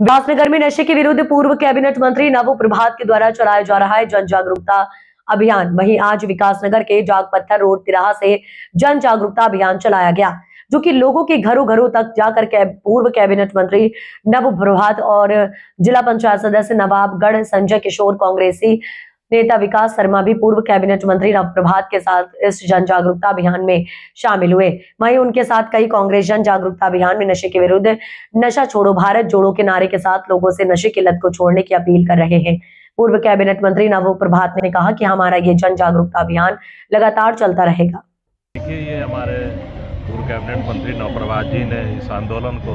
विकासनगर में नशे के विरुद्ध पूर्व कैबिनेट मंत्री नव प्रभात के द्वारा चलाया जा रहा है जन जागरूकता अभियान। वहीं आज विकासनगर के जागपत्थर रोड तिराहा से जन जागरूकता अभियान चलाया गया, जो कि लोगों के घरों घरों तक जाकर पूर्व कैबिनेट मंत्री नव प्रभात और जिला पंचायत सदस्य नवाबगढ़ संजय किशोर, कांग्रेसी नेता विकास शर्मा भी पूर्व कैबिनेट मंत्री नव प्रभात के साथ इस जन जागरूकता अभियान में शामिल हुए। वहीं उनके साथ कई कांग्रेस जन जागरूकता अभियान में नशे के विरुद्ध नशा छोड़ो भारत जोड़ो के नारे के साथ लोगों से नशे की लत को छोड़ने की अपील कर रहे हैं। पूर्व कैबिनेट मंत्री नव प्रभात ने कहा कि हमारा ये जन जागरूकता अभियान लगातार चलता रहेगा। देखिए, ये हमारे पूर्व कैबिनेट मंत्री नव प्रभात जी ने इस आंदोलन को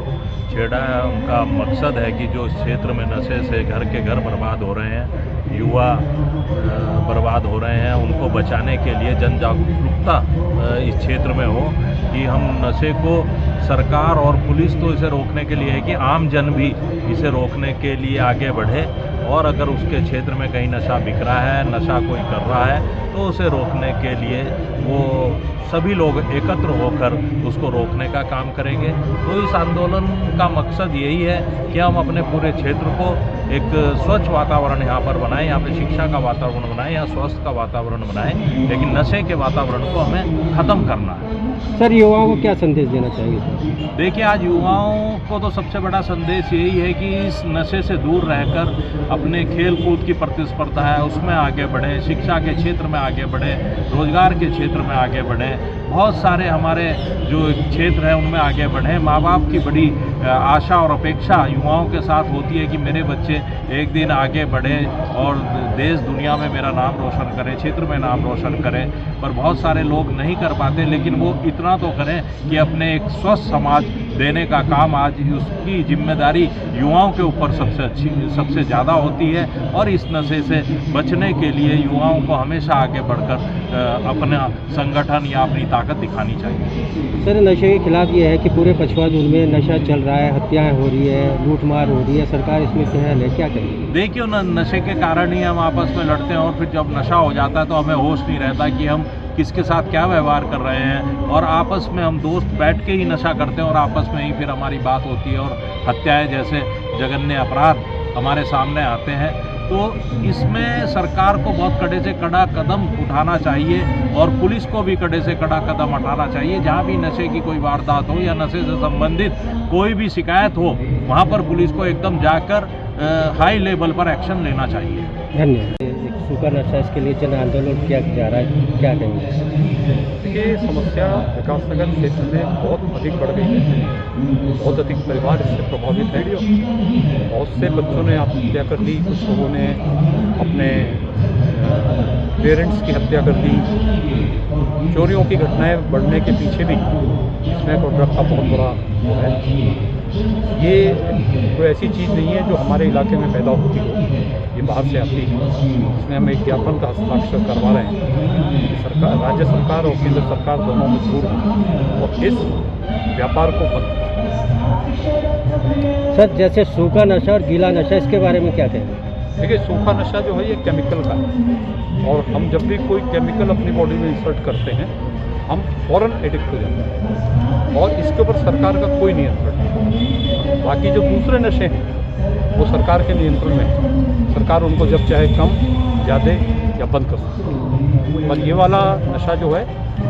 छेड़ा है। उनका मकसद है कि जो इस क्षेत्र में नशे से घर के घर बर्बाद हो रहे हैं, युवा बर्बाद हो रहे हैं, उनको बचाने के लिए जन जागरूकता इस क्षेत्र में हो कि हम नशे को, सरकार और पुलिस तो इसे रोकने के लिए है कि आम जन भी इसे रोकने के लिए आगे बढ़े, और अगर उसके क्षेत्र में कहीं नशा बिक रहा है, नशा कोई कर रहा है, तो उसे रोकने के लिए वो सभी लोग एकत्र होकर उसको रोकने का काम करेंगे। तो इस आंदोलन का मकसद यही है कि हम अपने पूरे क्षेत्र को एक स्वच्छ वातावरण यहाँ पर बनाएं, यहाँ पे शिक्षा का वातावरण बनाएं, यहाँ स्वास्थ्य का वातावरण बनाएं, लेकिन नशे के वातावरण को हमें ख़त्म करना है। सर, युवाओं को क्या संदेश देना चाहिए सर? देखिए, आज युवाओं को तो सबसे बड़ा संदेश यही है कि इस नशे से दूर रहकर अपने खेल कूद की प्रतिस्पर्धा है उसमें आगे बढ़ें, शिक्षा के क्षेत्र में आगे बढ़ें, रोजगार के क्षेत्र में आगे बढ़ें, बहुत सारे हमारे जो क्षेत्र हैं उनमें आगे बढ़ें। माँ बाप की बड़ी आशा और अपेक्षा युवाओं के साथ होती है कि मेरे बच्चे एक दिन आगे बढ़े और देश दुनिया में मेरा नाम रोशन करें, क्षेत्र में नाम रोशन करें। पर बहुत सारे लोग नहीं कर पाते, लेकिन वो इतना तो करें कि अपने एक स्वस्थ समाज देने का काम आज उसकी जिम्मेदारी युवाओं के ऊपर सबसे ज़्यादा होती है। और इस नशे से बचने के लिए युवाओं को हमेशा आगे बढ़कर अपना संगठन या अपनी ताकत दिखानी चाहिए। सर, नशे के खिलाफ ये है कि पूरे पछुआ जोन में नशा चल रहा है, हत्याएं हो रही है, लूटमार हो रही है, सरकार इसमें पहल है, क्या करेगी? देखिए, नशे के कारण ही हम आपस में लड़ते हैं, और फिर जब नशा हो जाता है तो हमें होश नहीं रहता कि हम किसके साथ क्या व्यवहार कर रहे हैं, और आपस में हम दोस्त बैठ के ही नशा करते हैं और आपस में ही फिर हमारी बात होती है और हत्याएं जैसे जघन्य अपराध हमारे सामने आते हैं। तो इसमें सरकार को बहुत कड़े से कड़ा कदम उठाना चाहिए और पुलिस को भी कड़े से कड़ा कदम उठाना चाहिए। जहाँ भी नशे की कोई वारदात हो या नशे से संबंधित कोई भी शिकायत हो, वहाँ पर पुलिस को एकदम जाकर हाई लेवल पर एक्शन लेना चाहिए। धन्यवाद। सूखा नशा, इसके लिए जन आंदोलन किया जा रहा है, क्या कहेंगे? देखिए, समस्या विकासनगर क्षेत्र में बहुत अधिक बढ़ गई है। बहुत अधिक परिवार इससे प्रभावित है। बहुत से बच्चों ने आत्महत्या कर ली, कुछ लोगों ने अपने पेरेंट्स की हत्या कर दी। चोरियों की घटनाएं बढ़ने के पीछे भी इसमें कॉन्ट्रैक्ट का बहुत बड़ा है। ये कोई ऐसी चीज़ नहीं है जो हमारे इलाके में पैदा होती हो, ये बाहर से आती है। इसमें हम एक ज्ञापन का हस्ताक्षर करवा रहे हैं। सरकार, राज्य सरकार और केंद्र सरकार दोनों मजबूर हैं और इस व्यापार को बंद। सर, जैसे सूखा नशा और गीला नशा, इसके बारे में क्या कहेंगे? देखिए, सूखा नशा जो है ये केमिकल का है, और हम जब भी कोई केमिकल अपनी बॉडी में इंसर्ट करते हैं हम फ़ौरन एडिक्ट हो जाते हैं, और इसके ऊपर सरकार का कोई नियंत्रण नहीं। बाकी जो दूसरे नशे हैं वो सरकार के नियंत्रण में है। सरकार उनको जब चाहे कम, ज़्यादा या बंद कर सकती है। पर ये वाला नशा जो है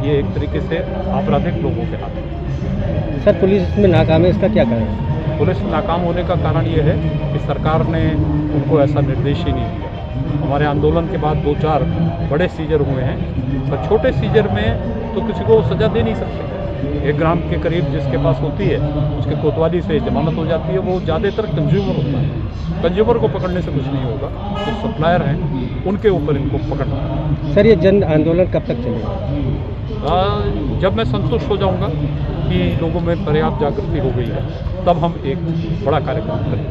ये एक तरीके से आपराधिक लोगों के हाथ में। सर, पुलिस इसमें नाकाम है, इसका क्या कारण है? पुलिस नाकाम होने का कारण ये है कि सरकार ने उनको ऐसा निर्देश ही नहीं दिया। हमारे आंदोलन के बाद 2-4 बड़े सीजर हुए हैं, पर छोटे सीजर में तो किसी को सज़ा दे नहीं सकते। 1 ग्राम के करीब जिसके पास होती है उसके कोतवाली से जमानत हो जाती है। वो ज़्यादातर कंज्यूमर होता है। कंज्यूमर को पकड़ने से कुछ नहीं होगा, जो सप्लायर हैं उनके ऊपर इनको पकड़ना है। सर, ये जन आंदोलन कब तक चलेगा? जब मैं संतुष्ट हो जाऊंगा कि लोगों में पर्याप्त जागृति हो गई है, तब हम एक बड़ा कार्यक्रम करेंगे।